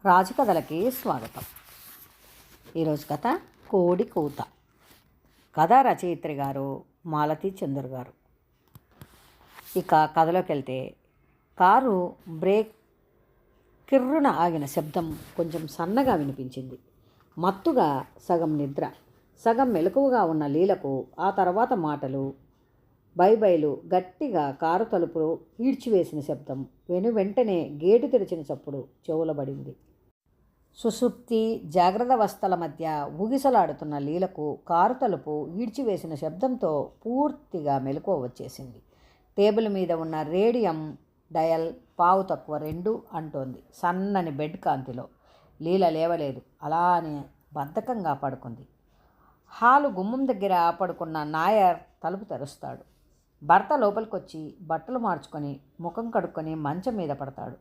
రాజు కథలకి స్వాగతం. ఈరోజు కథ కోడి కూత. కథ రచయిత్రి గారు మాలతి చందర్ గారు. ఇక కథలోకి వెళ్తే, కారు బ్రేక్ కిర్రున ఆగిన శబ్దం కొంచెం సన్నగా వినిపించింది. మత్తుగా సగం నిద్ర, సగం మెలకువగా ఉన్న లీలకు ఆ తర్వాత మాటలు, బైబైలు, గట్టిగా కారు తలుపు ఈడ్చివేసిన శబ్దం, వెంటనే గేటు తెరిచిన చప్పుడు చెవులబడింది. సుషుప్తి జాగ్రత్తావస్థల మధ్య ఊగిసలాడుతున్న లీలకు కారు తలుపు ఈడ్చివేసిన శబ్దంతో పూర్తిగా మెలకువ వచ్చేసింది. టేబుల్ మీద ఉన్న రేడియం డయల్ 2:15 అంటోంది సన్నని బెడ్ కాంతిలో. లీల లేవలేదు, అలానే బద్ధకంగా పడుకుంది. హాలు గుమ్మం దగ్గర పడుకున్న నాయర్ తలుపు తెరుస్తాడు. భర్త లోపలికొచ్చి బట్టలు మార్చుకొని ముఖం కడుక్కొని మంచం మీద పడతాడు.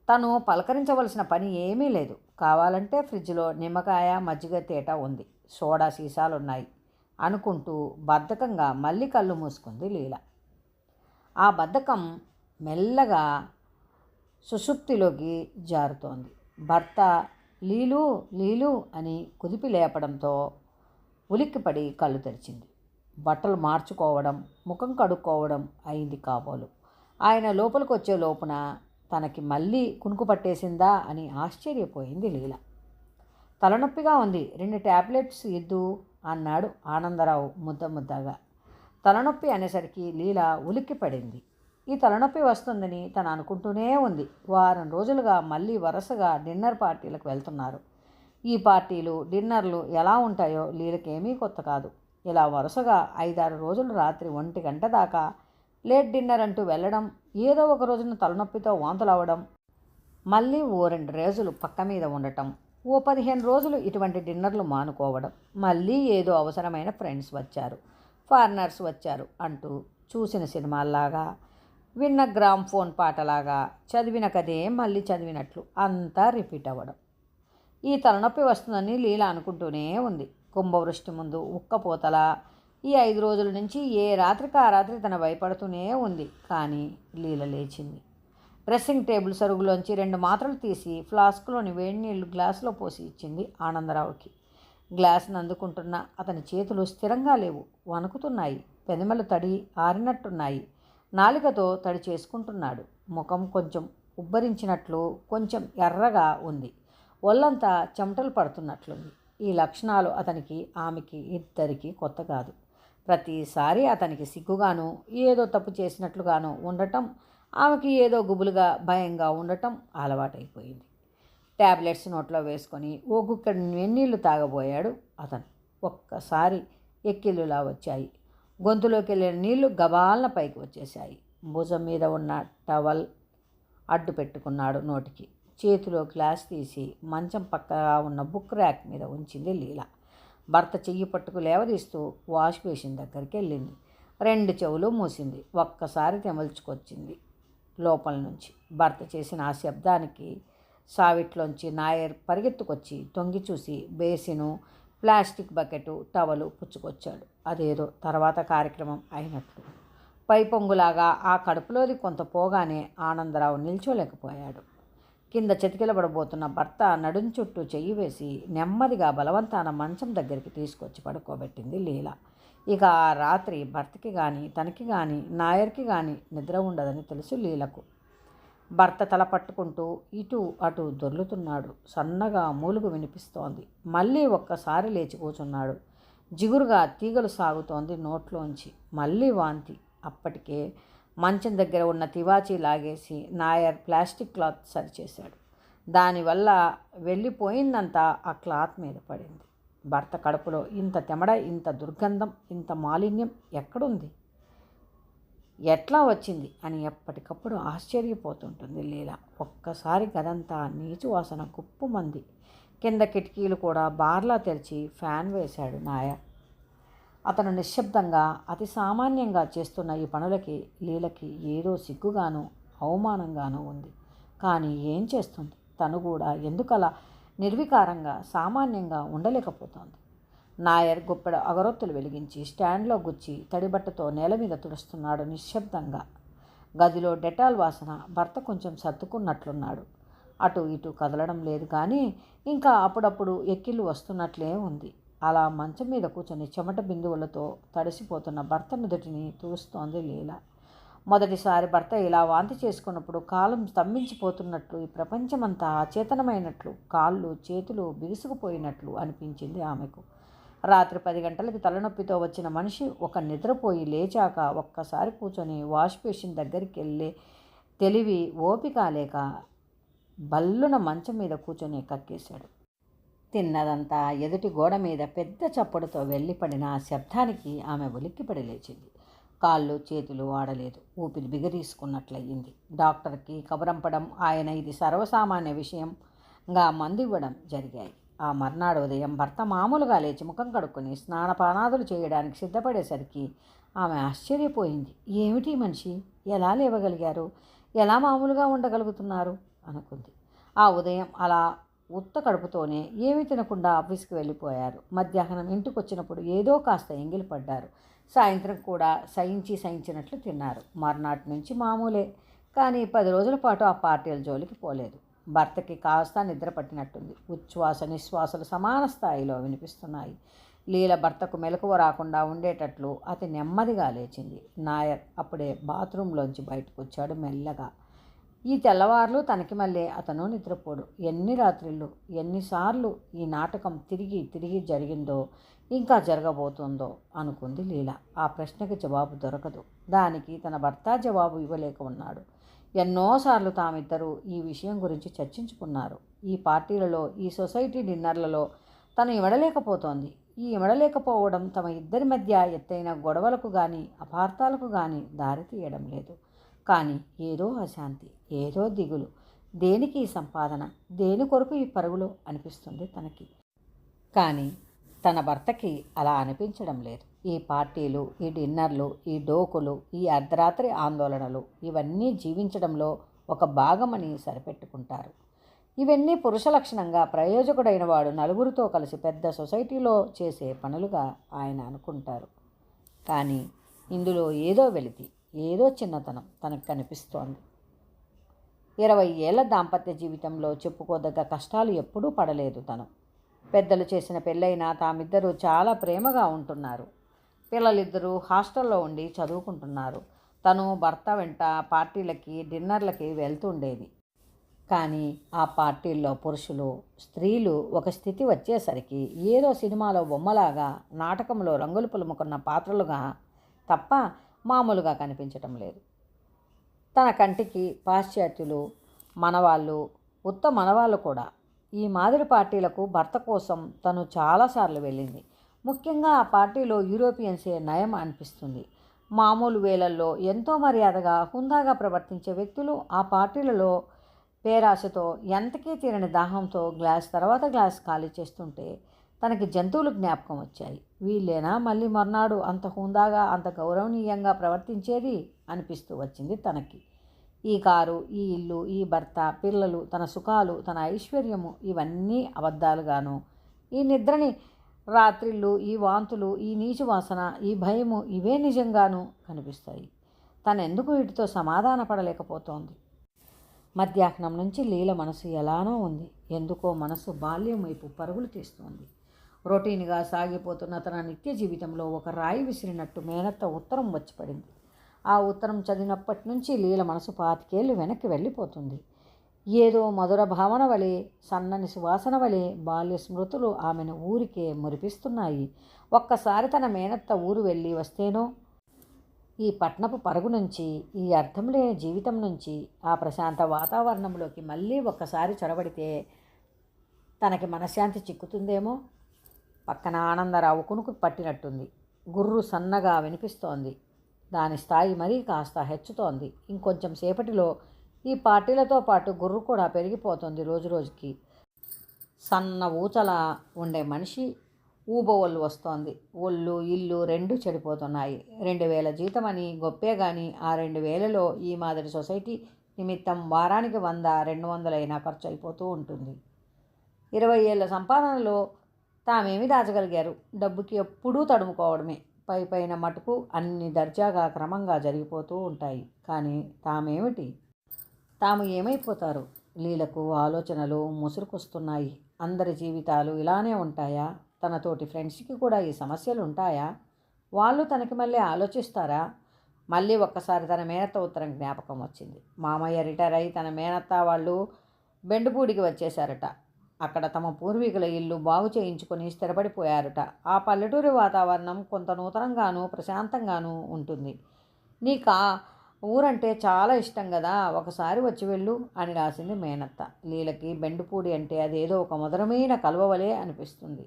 తను పలకరించవలసిన పని ఏమీ లేదు. కావాలంటే ఫ్రిడ్జ్లో నిమ్మకాయ, మజ్జిగ తేట ఉంది, సోడా సీసాలున్నాయి అనుకుంటూ బద్ధకంగా మళ్ళీ కళ్ళు మూసుకుంది లీల. ఆ బద్ధకం మెల్లగా సుషుప్తిలోకి జారుతోంది. భర్త లీలు లీలు అని కుదిపి లేపడంతో ఉలిక్కిపడి కళ్ళు తెరిచింది. బట్టలు మార్చుకోవడం, ముఖం కడుక్కోవడం అయింది కాబోలు. ఆయన లోపలికి వచ్చే లోపున తనకి మళ్ళీ కునుకు పట్టేసిందా అని ఆశ్చర్యపోయింది లీల. తలనొప్పిగా ఉంది, 2 ట్యాబ్లెట్స్ ఇద్దు అన్నాడు ఆనందరావు ముద్దగా. తలనొప్పి అనేసరికి లీల ఉలిక్కిపడింది. ఈ తలనొప్పి వస్తుందని తను అనుకుంటూనే ఉంది. వారం రోజులుగా మళ్ళీ వరుసగా డిన్నర్ పార్టీలకు వెళ్తున్నారు. ఈ పార్టీలు, డిన్నర్లు ఎలా ఉంటాయో లీలకేమీ కొత్త కాదు. ఇలా వరుసగా 5-6 రోజులు రాత్రి 1 గంట దాకా లేట్ డిన్నర్ అంటూ వెళ్ళడం, ఏదో ఒక రోజున తలనొప్పితో వాంతులు అవ్వడం, మళ్ళీ ఓ 2 రోజులు పక్క మీద ఉండటం, ఓ 15 రోజులు ఇటువంటి డిన్నర్లు మానుకోవడం, మళ్ళీ ఏదో అవసరమైన ఫ్రెండ్స్ వచ్చారు, ఫారినర్స్ వచ్చారు అంటూ చూసిన సినిమాల్లాగా, విన్న గ్రామ్ఫోన్ పాటలాగా, చదివిన కథే మళ్ళీ చదివినట్లు అంతా రిపీట్ అవ్వడం. ఈ తలనొప్పి వస్తుందని లీల అనుకుంటూనే ఉంది. కుంభవృష్టి ముందు ఉక్కపోతలా ఈ 5 రోజుల నుంచి ఏ రాత్రికి ఆ రాత్రి తన భయపడుతూనే ఉంది. కానీ లీల లేచింది. డ్రెస్సింగ్ టేబుల్ సరుగులోంచి 2 మాత్రలు తీసి ఫ్లాస్క్లోని వేడి నీళ్లు గ్లాసులో పోసి ఇచ్చింది ఆనందరావుకి. గ్లాసును అందుకుంటున్న అతని చేతులు స్థిరంగా లేవు, వణుకుతున్నాయి. పెదమలు తడి ఆరినట్టున్నాయి. నాలికతో తడి చేసుకుంటున్నాడు. ముఖం కొంచెం ఉబ్బరించినట్లు, కొంచెం ఎర్రగా ఉంది. ఒళ్ళంతా చెమటలు పడుతున్నట్లుంది. ఈ లక్షణాలు అతనికి, ఆమెకి ఇద్దరికీ కొత్త కాదు. ప్రతిసారి అతనికి సిగ్గుగాను, ఏదో తప్పు చేసినట్లుగాను ఉండటం, ఆమెకి ఏదో గుబులుగా భయంగా ఉండటం అలవాటైపోయింది. ట్యాబ్లెట్స్ నోట్లో వేసుకొని ఓ గుక్కడి వెన్నీళ్లు తాగబోయాడు అతను. ఒక్కసారి ఎక్కిళ్ళులా వచ్చాయి. గొంతులోకి వెళ్ళిన నీళ్లు గబాలన పైకి వచ్చేశాయి. భుజం మీద ఉన్న టవల్ అడ్డు పెట్టుకున్నాడు నోటికి. చేతిలో గ్లాస్ తీసి మంచం పక్కగా ఉన్న బుక్ ర్యాక్ మీద ఉంచింది లీల. భర్త చెయ్యి పట్టుకు లేవదీస్తూ వాష్ బేసిన్ దగ్గరికి వెళ్ళింది. 2 చెవులు మూసింది. ఒక్కసారి తెమల్చుకొచ్చింది లోపల నుంచి. భర్త చేసిన ఆ శబ్దానికి సావిట్లోంచి నాయర్ పరిగెత్తుకొచ్చి తొంగి చూసి బేసిను, ప్లాస్టిక్ బకెటు, టవలు పుచ్చుకొచ్చాడు. అదేదో తర్వాత కార్యక్రమం అయినట్లు. పై పొంగులాగా ఆ కడుపులోది కొంత పోగానే ఆనందరావు నిల్చోలేకపోయాడు. కింద చతికిలబడబోతున్న భర్త నడుం చుట్టూ చెయ్యి వేసి నెమ్మదిగా బలవంతాన మంచం దగ్గరికి తీసుకొచ్చి పడుకోబెట్టింది లీల. ఇక ఆ రాత్రి భర్తకి కానీ, తనకి కానీ, నాయర్కి కానీ నిద్ర ఉండదని తెలుసు లీలకు. భర్త తల పట్టుకుంటూ ఇటు అటు దొర్లుతున్నాడు. సన్నగా మూలుగు వినిపిస్తోంది. మళ్ళీ ఒక్కసారి లేచి కూర్చున్నాడు. జిగురుగా తీగలు సాగుతోంది నోట్లోంచి. మళ్ళీ వాంతి. అప్పటికే మంచం దగ్గర ఉన్న తివాచీ లాగేసి నాయర్ ప్లాస్టిక్ క్లాత్ సరిచేశాడు. దానివల్ల వెళ్ళిపోయిందంతా ఆ క్లాత్ మీద పడింది. భర్త కడుపులో ఇంత తెమడ, ఇంత దుర్గంధం, ఇంత మాలిన్యం ఎక్కడుంది, ఎట్లా వచ్చింది అని ఎప్పటికప్పుడు ఆశ్చర్యపోతుంటుంది లీల. ఒక్కసారి గదంతా నీచు వాసన గుప్పుమంది. కింద కిటికీలు కూడా బార్లా తెరిచి ఫ్యాన్ వేశాడు నాయర్. అతను నిశ్శబ్దంగా, అతి సామాన్యంగా చేస్తున్న ఈ పనులకి లీలకి ఏదో సిగ్గుగాను, అవమానంగానూ ఉంది. కానీ ఏం చేస్తుంది? తను కూడా ఎందుకలా నిర్వికారంగా, సామాన్యంగా ఉండలేకపోతోంది. నాయర్ గుప్పెడ అగరొత్తులు వెలిగించి స్టాండ్లో గుచ్చి తడిబట్టతో నేల మీద తుడుస్తున్నాడు నిశ్శబ్దంగా. గదిలో డెటాల్ వాసన. భర్త కొంచెం సర్దుకున్నట్లున్నాడు. అటు ఇటు కదలడం లేదు, కానీ ఇంకా అప్పుడప్పుడు ఎక్కిళ్ళు వస్తున్నట్లే ఉంది. అలా మంచం మీద కూర్చొని చెమట బిందువులతో తడిసిపోతున్న భర్త నుదుటిని చూస్తోంది లీల. మొదటిసారి భర్త ఇలా వాంతి చేసుకున్నప్పుడు కాలం స్తంభించిపోతున్నట్లు, ఈ ప్రపంచమంతా అచేతనమైనట్లు, కాళ్ళు చేతులు బిగుసుకుపోయినట్లు అనిపించింది ఆమెకు. రాత్రి 10 గంటలకి తలనొప్పితో వచ్చిన మనిషి ఒక నిద్రపోయి లేచాక ఒక్కసారి కూర్చొని వాష్ బేసిన్ దగ్గరికి వెళ్ళే తెలివి ఓపిక లేక బల్లున మంచం మీద కూర్చొని కక్కేశాడు. తిన్నదంతా ఎదుటి గోడ మీద పెద్ద చప్పుడుతో వెళ్ళిపడిన ఆ శబ్దానికి ఆమె ఉలిక్కిపడి లేచింది. కాళ్ళు చేతులు ఆడలేదు, ఊపిరి బిగదీసుకున్నట్లయింది. డాక్టర్కి కబురంపడం, ఆయన ఇది సర్వసామాన్య విషయంగా మందు ఇవ్వడం జరిగాయి. ఆ మర్నాడు ఉదయం భర్త మామూలుగా లేచి ముఖం కడుక్కొని స్నానపానాదులు చేయడానికి సిద్ధపడేసరికి ఆమె ఆశ్చర్యపోయింది. ఏమిటి మనిషి, ఎలా లేవగలిగారు, ఎలా మామూలుగా ఉండగలుగుతున్నారు అనుకుంది. ఆ ఉదయం అలా ఉత్త కడుపుతోనే ఏమీ తినకుండా ఆఫీస్కి వెళ్ళిపోయారు. మధ్యాహ్నం ఇంటికి వచ్చినప్పుడు ఏదో కాస్త ఎంగిలి పడ్డారు. సాయంత్రం కూడా సహించినట్లు తిన్నారు. మర్నాటి నుంచి మామూలే, కానీ 10 రోజుల పాటు ఆ పార్టీల జోలికి పోలేదు. భర్తకి కాస్త నిద్ర పట్టినట్టుంది. ఉచ్ఛ్వాస నిశ్వాసలు సమాన స్థాయిలో వినిపిస్తున్నాయి. లీల భర్తకు మెలకువ రాకుండా ఉండేటట్లు అతి నెమ్మదిగా లేచింది. నాయర్ అప్పుడే బాత్రూంలోంచి బయటకు వచ్చాడు మెల్లగా. ఈ తెల్లవార్లు తనకి మళ్ళీ అతను నిద్రపోడు. ఎన్ని రాత్రిళ్ళు, ఎన్నిసార్లు ఈ నాటకం తిరిగి తిరిగి జరిగిందో, ఇంకా జరగబోతుందో అనుకుంది లీల. ఆ ప్రశ్నకి జవాబు దొరకదు. దానికి తన భర్త జవాబు ఇవ్వలేక ఉన్నాడు. ఎన్నోసార్లు తామిద్దరూ ఈ విషయం గురించి చర్చించుకున్నారు. ఈ పార్టీలలో, ఈ సొసైటీ డిన్నర్లలో తను ఇమడలేకపోతోంది. ఈ ఇమడలేకపోవడం తమ ఇద్దరి మధ్య ఎత్తైన గొడవలకు కానీ అపార్థాలకు కానీ దారితీయడం లేదు. కానీ ఏదో అశాంతి, ఏదో దిగులు. దేనికి ఈ సంపాదన, దేని కొరకు ఈ పరుగులు అనిపిస్తుంది తనకి. కానీ తన భర్తకి అలా అనిపించడం లేదు. ఈ పార్టీలు, ఈ డిన్నర్లు, ఈ డోకులు, ఈ అర్ధరాత్రి ఆందోళనలు ఇవన్నీ జీవించడంలో ఒక భాగమని సరిపెట్టుకుంటారు. ఇవన్నీ పురుష లక్షణంగా ప్రయోజకుడైన వాడు నలుగురితో కలిసి పెద్ద సొసైటీలో చేసే పనులుగా ఆయన అనుకుంటారు. కానీ ఇందులో ఏదో వెలితి, ఏదో చిన్నతనం తనకు కనిపిస్తోంది. 20 ఏళ్ల దాంపత్య జీవితంలో చెప్పుకోదగ్గ కష్టాలు ఎప్పుడూ పడలేదు తను. పెద్దలు చేసిన పెళ్ళైనా తామిద్దరూ చాలా ప్రేమగా ఉంటున్నారు. పిల్లలిద్దరూ హాస్టల్లో ఉండి చదువుకుంటున్నారు. తను భర్త వెంట పార్టీలకి, డిన్నర్లకి వెళ్తుండేది. కానీ ఆ పార్టీల్లో పురుషులు, స్త్రీలు ఒక స్థితి వచ్చేసరికి ఏదో సినిమాలో బొమ్మలాగా, నాటకంలో రంగులు పులుముకున్న పాత్రలుగా తప్ప మామూలుగా కనిపించటం లేదు. తన కంటికి పాశ్చాత్యులు, మనవాళ్ళు, ఉత్త మనవాళ్ళు కూడా ఈ మాదిరి పార్టీలకు భర్త కోసం తను చాలాసార్లు వెళ్ళింది. ముఖ్యంగా ఆ పార్టీలో యూరోపియన్సే నయం అనిపిస్తుంది. మామూలు వేళల్లో ఎంతో మర్యాదగా, హుందాగా ప్రవర్తించే వ్యక్తులు ఆ పార్టీలలో పేరాశతో, ఎంతకీ తీరని దాహంతో గ్లాస్ తర్వాత గ్లాస్ ఖాళీ చేస్తుంటే తనకి జంతువులు జ్ఞాపకం వచ్చాయి. వీళ్ళేనా మళ్ళీ మర్నాడు అంత హుందాగా, అంత గౌరవనీయంగా ప్రవర్తించేది అనిపిస్తూ వచ్చింది తనకి. ఈ కారు, ఈ ఇల్లు, ఈ భర్త, పిల్లలు, తన సుఖాలు, తన ఐశ్వర్యము ఇవన్నీ అబద్ధాలుగాను, ఈ నిద్రని రాత్రిళ్ళు, ఈ వాంతులు, ఈ నీచు వాసన, ఈ భయము ఇవే నిజంగాను కనిపిస్తాయి. తనెందుకు వీటితో సమాధాన పడలేకపోతోంది. మధ్యాహ్నం నుంచి లీల మనసు ఎలానో ఉంది. ఎందుకో మనసు బాల్యం వైపు పరుగులు తీస్తోంది. రొటీన్గా సాగిపోతున్న తన నిత్య జీవితంలో ఒక రాయి విసిరినట్టు మేనత్త ఉత్తరం వచ్చి పడింది. ఆ ఉత్తరం చదివినప్పటి నుంచి లీల మనసు 25 ఏళ్ళు వెనక్కి వెళ్ళిపోతుంది. ఏదో మధుర భావన వలె, సన్నని సువాసన వలె బాల్య స్మృతులు ఆమెను ఊరికే మురిపిస్తున్నాయి. ఒక్కసారి తన మేనత్త ఊరు వెళ్ళి వస్తేనో, ఈ పట్నపు పరుగు నుంచి, ఈ అర్థం లేని జీవితం నుంచి, ఆ ప్రశాంత వాతావరణంలోకి మళ్ళీ ఒక్కసారి చొరబడితే తనకి మనశ్శాంతి చిక్కుతుందేమో. పక్కన ఆనందరావు కునుకు పట్టినట్టుంది. గుర్రు సన్నగా వినిపిస్తోంది. దాని స్థాయి మరీ కాస్త హెచ్చుతోంది. ఇంకొంచెం సేపటిలో ఈ పార్టీలతో పాటు గుర్రు కూడా పెరిగిపోతుంది రోజురోజుకి. సన్న ఊచలా ఉండే మనిషి ఊబొళ్ళు వస్తోంది. ఒళ్ళు ఇల్లు రెండూ చెడిపోతున్నాయి. 2000 జీతమని గొప్పే గాని ఆ 2000లో ఈ మాదిరి సొసైటీ నిమిత్తం వారానికి 100-200 అయినా ఖర్చు అయిపోతూ ఉంటుంది. 20 ఏళ్ల సంపాదనలో తామేమి దాచగలిగారు? డబ్బుకి ఎప్పుడూ తడుముకోవడమే. పైన మటుకు అన్ని దర్జాగా క్రమంగా జరిగిపోతూ ఉంటాయి. కానీ తామేమిటి? తాము ఏమైపోతారు? లీలకు ఆలోచనలు ముసురుకొస్తున్నాయి. అందరి జీవితాలు ఇలానే ఉంటాయా? తనతోటి ఫ్రెండ్స్కి కూడా ఈ సమస్యలు ఉంటాయా? వాళ్ళు తనకి మళ్ళీ ఆలోచిస్తారా? మళ్ళీ ఒక్కసారి తన మేనత్త ఉత్తరం జ్ఞాపకం వచ్చింది. మామయ్య రిటైర్ అయి తన మేనత్త వాళ్ళు బెండుపూడికి వచ్చేశారట. అక్కడ తమ పూర్వీకుల ఇల్లు బాగు చేయించుకొని స్థిరపడిపోయారట. ఆ పల్లెటూరి వాతావరణం కొంత నూతనంగానూ ప్రశాంతంగానూ ఉంటుంది. నీకా ఊరంటే చాలా ఇష్టం కదా, ఒకసారి వచ్చి వెళ్ళు అని రాసింది మేనత్త. లీలకి బెండుపూడి అంటే అదేదో ఒక మధురమైన కలువవలే అనిపిస్తుంది.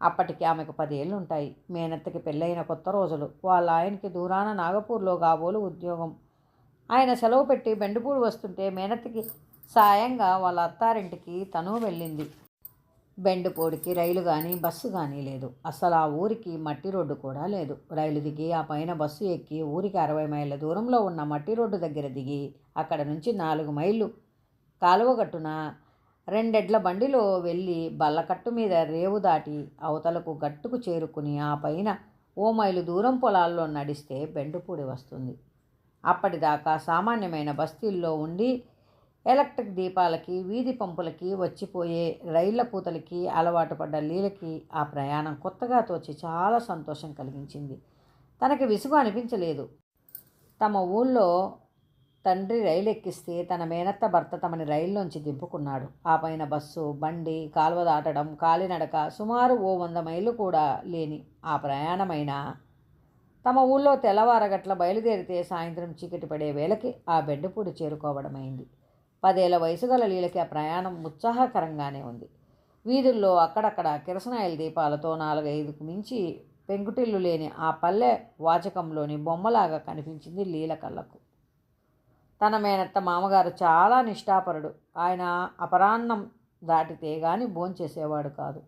అప్పటికి ఆమెకు 10 ఏళ్ళుంటాయి. మేనత్తకి పెళ్ళైన కొత్త రోజులు. వాళ్ళ ఆయనకి దూరాన నాగపూర్లో కాబోలు ఉద్యోగం. ఆయన సెలవు పెట్టి బెండుపూడి వస్తుంటే మేనత్తకి సాయంగా వాళ్ళ అత్తారింటికి తను వెళ్ళింది. బెండుపూడికి రైలు కానీ బస్సు కానీ లేదు. అసలు ఆ ఊరికి మట్టి రోడ్డు కూడా లేదు. రైలు దిగి ఆ పైన బస్సు ఎక్కి ఊరికి 60 మైళ్ళ దూరంలో ఉన్న మట్టి రోడ్డు దగ్గర దిగి అక్కడ నుంచి 4 మైళ్ళు కాలువగట్టున 2 ఎడ్ల బండిలో వెళ్ళి బల్లకట్టు మీద రేవు దాటి అవతలకు గట్టుకు చేరుకుని ఆ పైన 1 మైలు దూరం పొలాల్లో నడిస్తే బెండుపూడి వస్తుంది. అప్పటిదాకా సామాన్యమైన బస్తీల్లో ఉండి ఎలక్ట్రిక్ దీపాలకి వీధి పంపులకి వచ్చిపోయే రైళ్ల కూతలకి అలవాటు పడ్డ లీలకి ఆ ప్రయాణం కొత్తగా తోచి చాలా సంతోషం కలిగించింది. తనకి విసుగు అనిపించలేదు. తమ ఊళ్ళో తండ్రి రైలు ఎక్కిస్తే తన మేనత్త భర్త తమని రైల్లోంచి దింపుకున్నాడు. ఆ పైన బస్సు, బండి, కాలువ దాటడం, కాలినడక సుమారు 100 మైళ్ళు కూడా లేని ఆ ప్రయాణమైనా తమ ఊళ్ళో తెల్లవారగట్ల బయలుదేరితే సాయంత్రం చీకటి పడే వేళకి ఆ బెండుపూడి చేరుకోవడమైంది. 10 ఏళ్ల వయసు గల లీలకి ఆ ప్రయాణం ఉత్సాహకరంగానే ఉంది. వీధుల్లో అక్కడక్కడ కిరసనాయిల దీపాలతో 4-5కు మించి పెంకుటిల్లు లేని ఆ పల్లె వాచకంలోని బొమ్మలాగా కనిపించింది లీల కళ్ళకు. తన మేనత్త మామగారు చాలా నిష్ఠాపరుడు. ఆయన అపరాహ్నం దాటితే గాని భోంచేసేవాడు కాదు.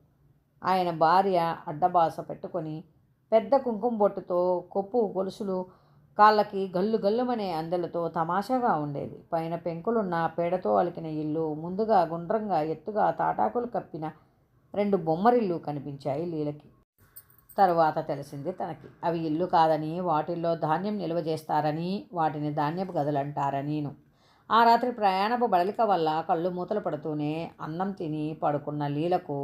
ఆయన భార్య అడ్డబాస పెట్టుకొని పెద్ద కుంకుమ బొట్టుతో కొప్పు గొలుసులు కాళ్ళకి గల్లు గల్లుమనే అందెలతో తమాషాగా ఉండేది. పైన పెంకులున్న పేడతో అలికిన ఇల్లు, ముందుగా గుండ్రంగా ఎత్తుగా తాటాకులు కప్పిన 2 బొమ్మరిల్లు కనిపించాయి లీలకి. తరువాత తెలిసింది తనకి. అవి ఇల్లు కాదని, వాటిల్లో ధాన్యం నిల్వ చేస్తారని, వాటిని ధాన్యపు గదులంటారనీను. ఆ రాత్రి ప్రయాణపు బడలిక వల్ల కళ్ళు మూతలు పడుతూనే అన్నం తిని పడుకున్న లీలకు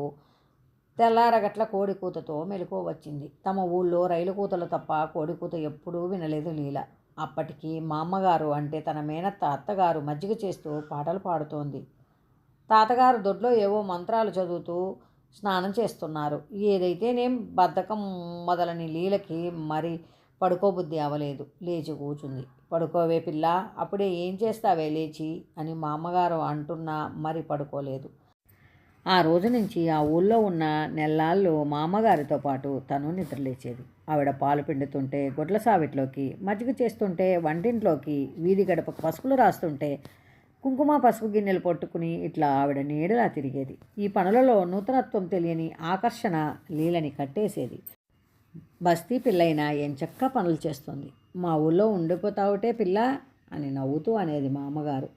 తెల్లారగట్ల కోడికూతతో మెలకువ వచ్చింది. తమ ఊళ్ళో రైలు కూతలు తప్ప కోడికూత ఎప్పుడూ వినలేదు లీల. అప్పటికి మా అమ్మగారు అంటే తన మేనత్త అత్తగారు మజ్జిగ చేస్తూ పాటలు పాడుతోంది. తాతగారు దొడ్లో ఏవో మంత్రాలు చదువుతూ స్నానం చేస్తున్నారు. ఏదైతేనేం బద్ధకం మొదలని లీలకి మరి పడుకోబుద్ధి అవలేదు. లేచి కూచుంది. పడుకోవే పిల్ల, అప్పుడే ఏం చేస్తావే లేచి అని మా అమ్మగారు అంటున్నా మరి పడుకోలేదు. ఆ రోజు నుంచి ఆ ఊళ్ళో ఉన్న నెల్లాళ్ళు మా అమ్మగారితో పాటు తను నిద్రలేచేది. ఆవిడ పాలు పిండుతుంటే గొడ్ల సావిట్లోకి, మజ్జిగ చేస్తుంటే వంటింట్లోకి, వీధి గడపకు పసుపులు రాస్తుంటే కుంకుమ పసుపు గిన్నెలు పట్టుకుని ఇట్లా ఆవిడ నీడలా తిరిగేది. ఈ పనులలో నూతనత్వం తెలియని ఆకర్షణ లీలని కట్టేసేది. బస్తీ పిల్లైనా ఎంచక్కా పనులు చేస్తుంది. మా ఊళ్ళో ఉండిపోతావుటే పిల్ల అని నవ్వుతూ అనేది మా అమ్మగారు.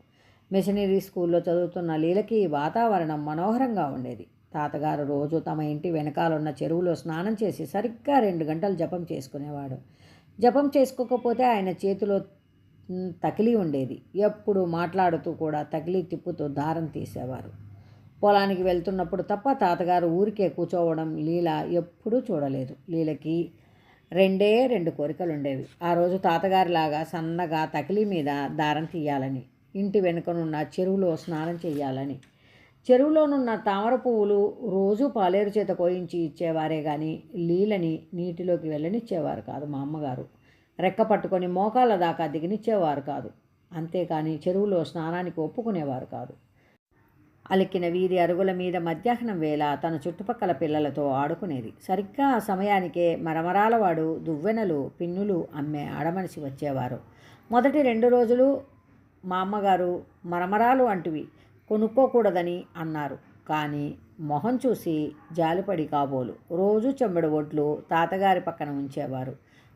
మిషనరీ స్కూల్లో చదువుతున్న లీలకి వాతావరణం మనోహరంగా ఉండేది. తాతగారు రోజు తమ ఇంటి వెనకాలన్న చెరువులో స్నానం చేసి సరిగ్గా 2 గంటలు జపం చేసుకునేవాడు. జపం చేసుకోకపోతే ఆయన చేతిలో తకిలీ ఉండేది. ఎప్పుడు మాట్లాడుతూ కూడా తకిలీ తిప్పుతూ దారం తీసేవారు. పొలానికి వెళ్తున్నప్పుడు తప్ప తాతగారు ఊరికే కూర్చోవడం లీల ఎప్పుడూ చూడలేదు. లీలకి 2 కోరికలుండేవి. ఆ రోజు తాతగారిలాగా సన్నగా తకిలీ మీద దారం తీయాలని, ఇంటి వెనుకనున్న చెరువులో స్నానం చేయాలని. చెరువులోనున్న తామర పువ్వులు రోజు పాలేరు చేత కోయించి ఇచ్చేవారే కానీ లీలని నీటిలోకి వెళ్ళనిచ్చేవారు కాదు మా అమ్మగారు. రెక్క పట్టుకొని మోకాళ్ళ దాకా దిగనిచ్చేవారు కాదు. అంతేకాని చెరువులో స్నానానికి ఒప్పుకునేవారు కాదు. అలిక్కిన వీధి అరుగుల మీద మధ్యాహ్నం వేళ తన చుట్టుపక్కల పిల్లలతో ఆడుకునేది. సరిగ్గా ఆ సమయానికే మరమరాలవాడు దువ్వెనలు, పిన్నులు అమ్మే ఆడమనిషి వచ్చేవారు. మొదటి 2 రోజులు మా అమ్మగారు మరమరాలు అంటివి కొనుక్కోకూడదని అన్నారు. కానీ మొహం చూసి జాలిపడి కాబోలు రోజు చెంబడు ఒడ్లు తాతగారి పక్కన ఉంచేవారు.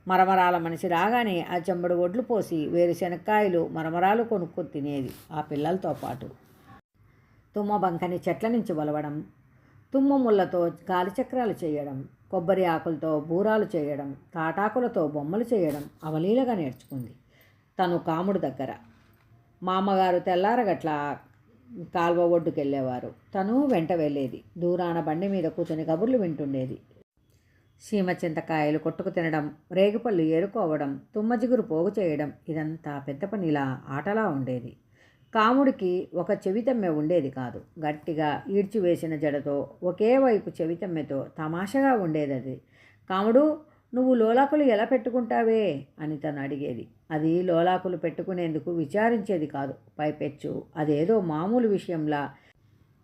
మరమరాల మనిషి రాగానే ఆ చెంబడు ఒడ్లు పోసి వేరుశెనక్కాయలు, మరమరాలు కొనుక్కొని తినేది ఆ పిల్లలతో పాటు. తుమ్మ బంకని చెట్ల నుంచి వలవడం, తుమ్మ ముళ్ళతో గాలిచక్రాలు చేయడం, కొబ్బరి ఆకులతో బూరాలు చేయడం, తాటాకులతో బొమ్మలు చేయడం అవలీలగా నేర్చుకుంది తను కాముడు దగ్గర. మా అమ్మగారు తెల్లారగట్ల కాల్వ ఒడ్డుకెళ్ళేవారు. తను వెంట వెళ్ళేది. దూరాన బండి మీద కూర్చొని కబుర్లు వింటుండేది. సీమ చింతకాయలు కొట్టుకు తినడం, రేగుపళ్ళు ఏరుకోవడం, తుమ్మజిగురు పోగు చేయడం ఇదంతా పెద్ద పనిలా ఆటలా ఉండేది. కాముడికి ఒక చెవితమ్మె ఉండేది కాదు. గట్టిగా ఈడ్చివేసిన జడతో ఒకే వైపు చెవితమ్మెతో తమాషగా ఉండేదది. కాముడు, నువ్వు లోలాకులు ఎలా పెట్టుకుంటావే అని తను అడిగేది. అది లోలాకులు పెట్టుకునేందుకు విచారించేది కాదు. పైపెచ్చు అదేదో మామూలు విషయంలా,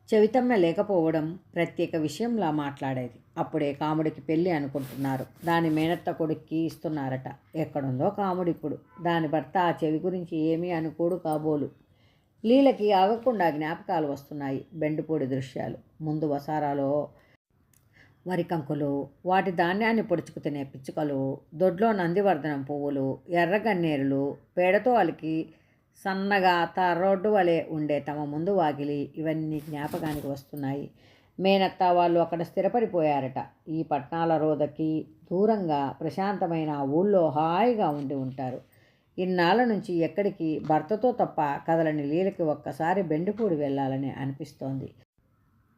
చెవితమ్మె లేకపోవడం ప్రత్యేక విషయంలా మాట్లాడేది. అప్పుడే కాముడికి పెళ్ళి అనుకుంటున్నారు. దాని మేనత్త కొడుక్కి ఇస్తున్నారట. ఎక్కడుందో కాముడిప్పుడు. దాని భర్త ఆ చెవి గురించి ఏమీ అనుకోడు కాబోలు. లీలకి ఆగకుండా జ్ఞాపకాలు వస్తున్నాయి. బెండుపూడి దృశ్యాలు. ముందు వసారాలో వరికంకులు, వాటి ధాన్యాన్ని పొడుచుకు తినే పిచ్చుకలు, దొడ్లో నందివర్ధనం పువ్వులు, ఎర్రగన్నేరులు, పేడతో అలికి సన్నగా తార్రోడ్డు వలె ఉండే తమ ముందు వాకిలి ఇవన్నీ జ్ఞాపకానికి వస్తున్నాయి. మేనత్త వాళ్ళు అక్కడ స్థిరపడిపోయారట. ఈ పట్నాల రోదకి దూరంగా ప్రశాంతమైన ఊళ్ళో హాయిగా ఉండి ఉంటారు. ఇన్నాళ్ళ నుంచి ఎక్కడికి భర్తతో తప్ప కదలని లీలకి ఒక్కసారి బెండుపూడి వెళ్ళాలని అనిపిస్తోంది.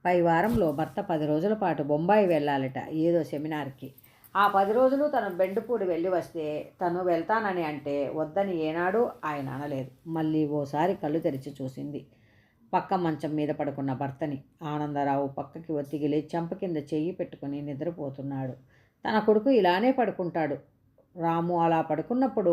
పై వారంలో భర్త 10 రోజుల పాటు బొంబాయి వెళ్ళాలట, ఏదో సెమినార్కి. ఆ 10 రోజులు తను బెండుపూడి వెళ్ళి వస్తే తను వెళ్తానని అంటే వద్దని ఏనాడు ఆయన అనలేదు. మళ్ళీ ఓసారి కళ్ళు తెరిచి చూసింది పక్క మంచం మీద పడుకున్న భర్తని. ఆనందరావు పక్కకి ఒత్తిగిలి చెంప కింద చెయ్యి పెట్టుకుని నిద్రపోతున్నాడు. తన కొడుకు ఇలానే పడుకుంటాడు. రాము అలా పడుకున్నప్పుడు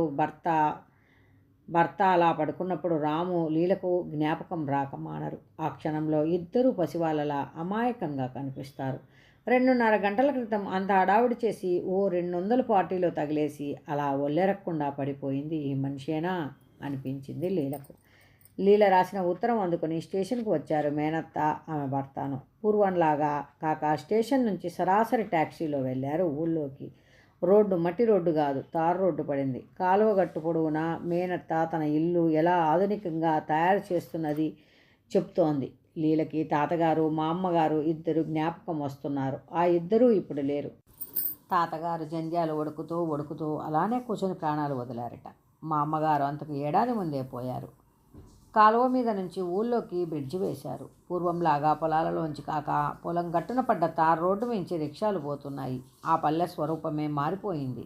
భర్త అలా పడుకున్నప్పుడు రాము లీలకు జ్ఞాపకం రాక మానరు. ఆ క్షణంలో ఇద్దరూ పసివాళ్ళలా అమాయకంగా కనిపిస్తారు. 2:30 గంటల క్రితం అంత హడావుడి చేసి ఓ 200 పార్టీలో తగిలేసి అలా ఒళ్ళెరక్కుండా పడిపోయింది ఈ మనిషేనా అనిపించింది లీలకు. లీల రాసిన ఉత్తరం అందుకుని స్టేషన్కు వచ్చారు మేనత్త, ఆమె భర్తను. పూర్వంలాగా కాక స్టేషన్ నుంచి సరాసరి ట్యాక్సీలో వెళ్ళారు ఊళ్ళోకి. రోడ్డు మట్టి రోడ్డు కాదు, తారు రోడ్డు పడింది. కాలువ గట్టు పొడవునా మేనత్త తన ఇల్లు ఎలా ఆధునికంగా తయారు చేస్తున్నది చెప్తోంది. లీలకి తాతగారు, మా అమ్మగారు ఇద్దరు జ్ఞాపకం వస్తున్నారు. ఆ ఇద్దరూ ఇప్పుడు లేరు. తాతగారు జంధ్యాలు వడుకుతూ అలానే కూర్చొని ప్రాణాలు వదిలారట. మా అమ్మగారు అంతకు ఏడాది ముందే పోయారు. కాలువ మీద నుంచి ఊళ్ళోకి బ్రిడ్జి వేశారు. పూర్వంలాగా పొలాలలోంచి కాక పొలం గట్టున పడ్డ తారు రోడ్డు మించి రిక్షాలు పోతున్నాయి. ఆ పల్లె స్వరూపమే మారిపోయింది.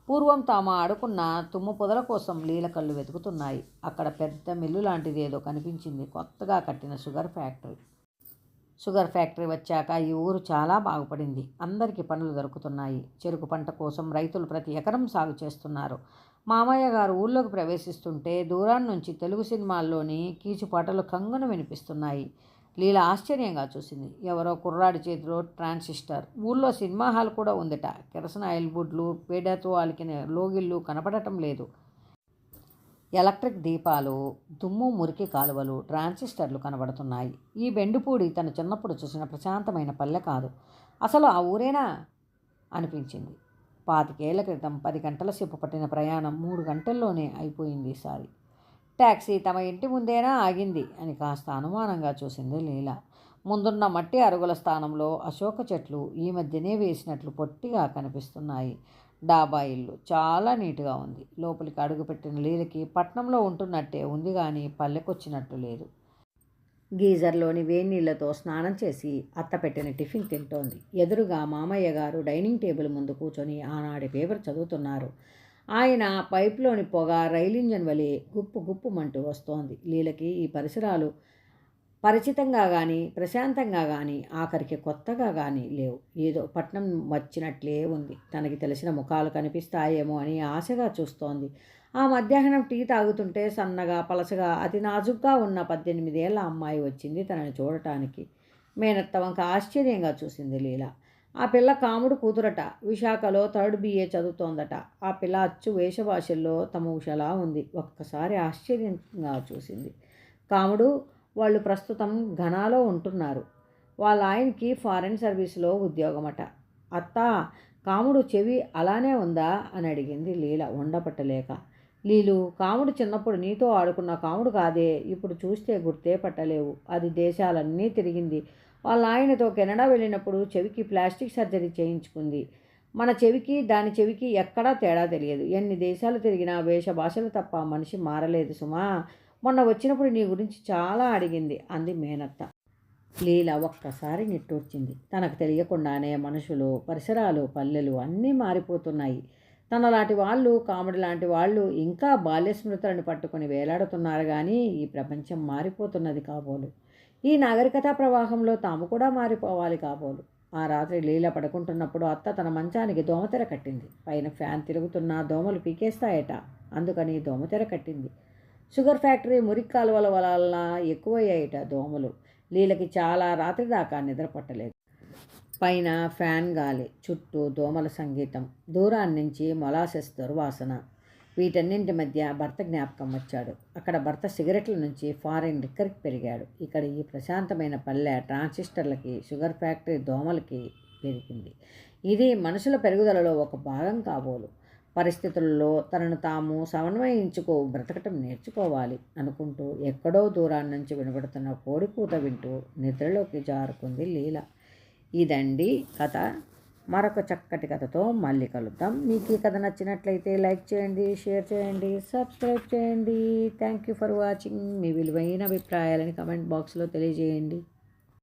పూర్వం తాము ఆడుకున్న తుమ్ము పొదల కోసం లీల కళ్ళు వెతుకుతున్నాయి. అక్కడ పెద్ద మిల్లు లాంటిది ఏదో కనిపించింది. కొత్తగా కట్టిన షుగర్ ఫ్యాక్టరీ వచ్చాక ఈ ఊరు చాలా బాగుపడింది. అందరికీ పనులు దొరుకుతున్నాయి. చెరుకు పంట కోసం రైతులు ప్రతి ఎకరం సాగు చేస్తున్నారు. మామయ్య గారు ఊళ్ళోకి ప్రవేశిస్తుంటే దూరాన్ని నుంచి తెలుగు సినిమాల్లోని కీచుపాటలు కంగున వినిపిస్తున్నాయి. లీల ఆశ్చర్యంగా చూసింది. ఎవరో కుర్రాడి చేతిలో ట్రాన్సిస్టర్. ఊళ్ళో సినిమా హాల్ కూడా ఉందట. కిరసనాయిల్ బుడ్లు, పేడతో అలికిన లోగిళ్ళు కనపడటం లేదు. ఎలక్ట్రిక్ దీపాలు, దుమ్ము మురికి కాలువలు, ట్రాన్సిస్టర్లు కనబడుతున్నాయి. ఈ బెండుపూడి తను చిన్నప్పుడు చూసిన ప్రశాంతమైన పల్లె కాదు. అసలు ఆ ఊరేనా అనిపించింది. 25 ఏళ్ల క్రితం 10 గంటల సేపు పట్టిన ప్రయాణం 3 గంటల్లోనే అయిపోయింది ఈసారి. ట్యాక్సీ తమ ఇంటి ముందేనా ఆగింది అని కాస్త అనుమానంగా చూసింది లీల. ముందున్న మట్టి అరుగుల స్థానంలో అశోక చెట్లు ఈ మధ్యనే వేసినట్లు పొట్టిగా కనిపిస్తున్నాయి. డాబా ఇల్లు చాలా నీట్గా ఉంది. లోపలికి అడుగుపెట్టిన లీలకి పట్నంలో ఉంటున్నట్టే ఉంది కానీ పల్లెకొచ్చినట్టు లేదు. గీజర్లోని వేడినీళ్లతో స్నానం చేసి అత్తపెట్టిన టిఫిన్ తింటోంది. ఎదురుగా మామయ్య గారు డైనింగ్ టేబుల్ ముందు కూర్చొని ఆనాటి పేపర్ చదువుతున్నారు. ఆయన పైప్లోని పొగ రైలు ఇంజన్ వలె గుప్పు గుప్పుమంటూ వస్తోంది. లీలకి ఈ పరిసరాలు పరిచితంగా కానీ ప్రశాంతంగా కానీ ఆఖరికి కొత్తగా కానీ లేవు. ఏదో పట్నం వచ్చినట్లే ఉంది. తనకి తెలిసిన ముఖాలు కనిపిస్తాయేమో అని ఆశగా చూస్తోంది. ఆ మధ్యాహ్నం టీ తాగుతుంటే సన్నగా పలసగా అతి నాజుగ్గా ఉన్న 18 ఏళ్ల అమ్మాయి వచ్చింది తనని చూడటానికి. మేనత్త వంక ఆశ్చర్యంగా చూసింది లీల. ఆ పిల్ల కాముడు కూతురట. విశాఖలో 3rd BA చదువుతోందట. ఆ పిల్ల అచ్చు వేషభాషల్లో తమ ఉషలా ఉంది. ఒక్కసారి ఆశ్చర్యంగా చూసింది. కాముడు వాళ్ళు ప్రస్తుతం ఘనాలో ఉంటున్నారు. వాళ్ళ ఆయనకి ఫారెన్ సర్వీసులో ఉద్యోగమట. అత్తా, కాముడు చెవి అలానే ఉందా అని అడిగింది లీల ఉండపట్టలేక. లీలు, కాముడు చిన్నప్పుడు నీతో ఆడుకున్న కాముడు కాదే. ఇప్పుడు చూస్తే గుర్తే పట్టలేవు. అది దేశాలన్నీ తిరిగింది. వాళ్ళ ఆయనతో కెనడా వెళ్ళినప్పుడు చెవికి ప్లాస్టిక్ సర్జరీ చేయించుకుంది. మన చెవికి దాని చెవికి ఎక్కడా తేడా తెలియదు. ఎన్ని దేశాలు తిరిగినా వేషభాషలు తప్ప మనిషి మారలేదు సుమా. మొన్న వచ్చినప్పుడు నీ గురించి చాలా అడిగింది అంది మేనత్త. లీల ఒక్కసారి నిట్టూర్చింది. తనకు తెలియకుండానే మనుషులు, పరిసరాలు, పల్లెలు అన్నీ మారిపోతున్నాయి. తనలాంటి వాళ్ళు, కామెడీ లాంటి వాళ్ళు ఇంకా బాల్య స్మృతులను పట్టుకొని వేలాడుతున్నారు కానీ ఈ ప్రపంచం మారిపోతున్నది కాబోలు. ఈ నాగరికతా ప్రవాహంలో తాము కూడా మారిపోవాలి కాబోలు. ఆ రాత్రి లీల పడుకుంటున్నప్పుడు అత్త తన మంచానికి దోమతెర కట్టింది. పైన ఫ్యాన్ తిరుగుతున్నా దోమలు పీకేస్తాయట. అందుకని దోమతెర కట్టింది. షుగర్ ఫ్యాక్టరీ మురికి కాలువల వలన ఎక్కువయ్యాయట దోమలు. లీలకి చాలా రాత్రి దాకా నిద్ర పట్టలేదు. పైన ఫ్యాన్ గాలి, చుట్టూ దోమల సంగీతం, దూరాన్నించి మొలాసెస్ దుర్వాసన. వీటన్నింటి మధ్య భర్త జ్ఞాపకం వచ్చాడు. అక్కడ భర్త సిగరెట్ల నుంచి ఫారిన్ లిక్కర్కి పెరిగాడు. ఇక్కడ ఈ ప్రశాంతమైన పల్లె ట్రాన్సిస్టర్లకి, షుగర్ ఫ్యాక్టరీ దోమలకి పెరిగింది. ఇది మనుషుల పెరుగుదలలో ఒక భాగం కాబోలు. పరిస్థితుల్లో తనను తాము బ్రతకటం నేర్చుకోవాలి అనుకుంటూ ఎక్కడో దూరాన్ని నుంచి వినబడుతున్న కోడికూత వింటూ నిద్రలోకి జారుకుంది లీల. ఇదండి కథ. మరొక చక్కటి కథతో మళ్ళీ కలుద్దాం. మీకు ఈ కథ నచ్చినట్లయితే లైక్ చేయండి, షేర్ చేయండి, సబ్స్క్రైబ్ చేయండి. Thank you for watching. మీ విలువైన అభిప్రాయాలని కమెంట్ బాక్స్లో తెలియజేయండి.